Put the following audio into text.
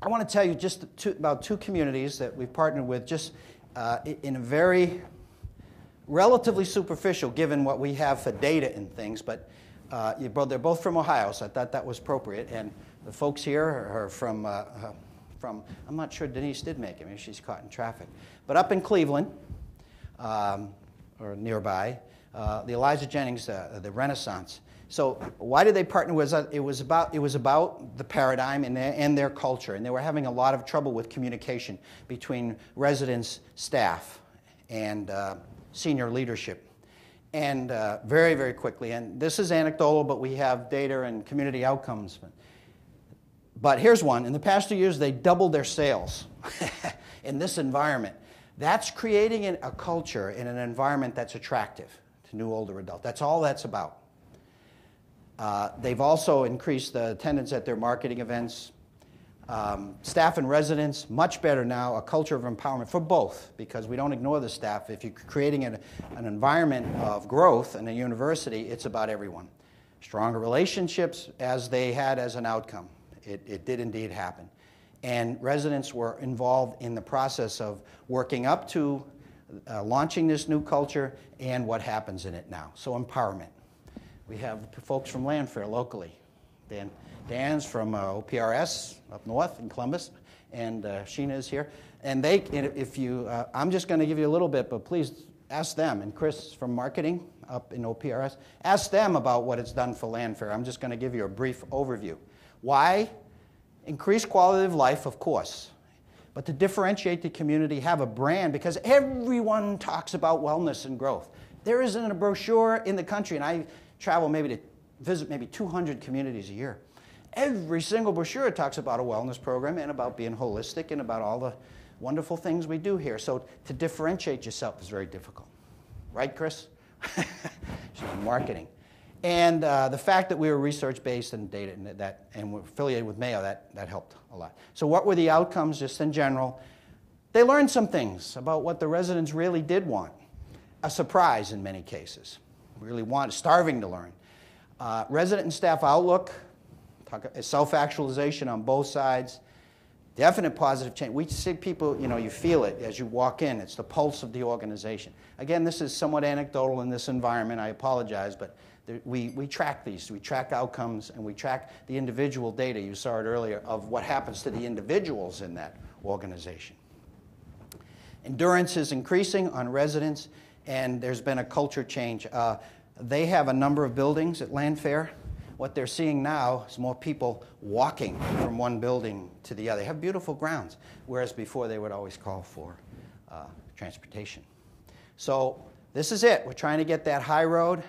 I want to tell you just about two communities that we've partnered with just in a very relatively superficial, given what we have for data and things, but they're both from Ohio, so I thought that was appropriate. And the folks here are from, I'm not sure Denise did make it. Maybe she's caught in traffic. But up in Cleveland, or nearby, the Eliza Jennings, the Renaissance. So why did they partner with us? It was about the paradigm and their culture, and they were having a lot of trouble with communication between residents, staff, and senior leadership. And very, very quickly, and this is anecdotal, but we have data and community outcomes. But here's one. In the past 2 years, they doubled their sales in this environment. That's creating a culture in an environment that's attractive to new older adults. That's all that's about. They've also increased the attendance at their marketing events. Staff and residents, much better now, a culture of empowerment for both, because we don't ignore the staff. If you're creating an environment of growth in a university, it's about everyone. Stronger relationships as they had as an outcome. It did indeed happen. And residents were involved in the process of working up to launching this new culture and what happens in it now. So empowerment. We have folks from Landry locally. Dan's from OPRS up north in Columbus, and Sheena is here. And I'm just going to give you a little bit, but please ask them. And Chris from marketing up in OPRS, ask them about what it's done for Landry. I'm just going to give you a brief overview. Why? Increase quality of life, of course. But to differentiate the community, have a brand, because everyone talks about wellness and growth. There isn't a brochure in the country, and I travel maybe to visit maybe 200 communities a year. Every single brochure talks about a wellness program and about being holistic and about all the wonderful things we do here. So to differentiate yourself is very difficult. Right, Chris? She's in marketing. And the fact that we were research-based and data and we're affiliated with Mayo, that helped a lot. So what were the outcomes just in general? They learned some things about what the residents really did want. A surprise in many cases. Really starving to learn. Resident and staff outlook, self-actualization on both sides, definite positive change. We see people, you feel it as you walk in. It's the pulse of the organization. Again, this is somewhat anecdotal in this environment. I apologize, but we track these. We track outcomes, and we track the individual data. You saw it earlier of what happens to the individuals in that organization. Endurance is increasing on residents, and there's been a culture change. They have a number of buildings at Landfair. What they're seeing now is more people walking from one building to the other. They have beautiful grounds, whereas before they would always call for transportation. So this is it. We're trying to get that high road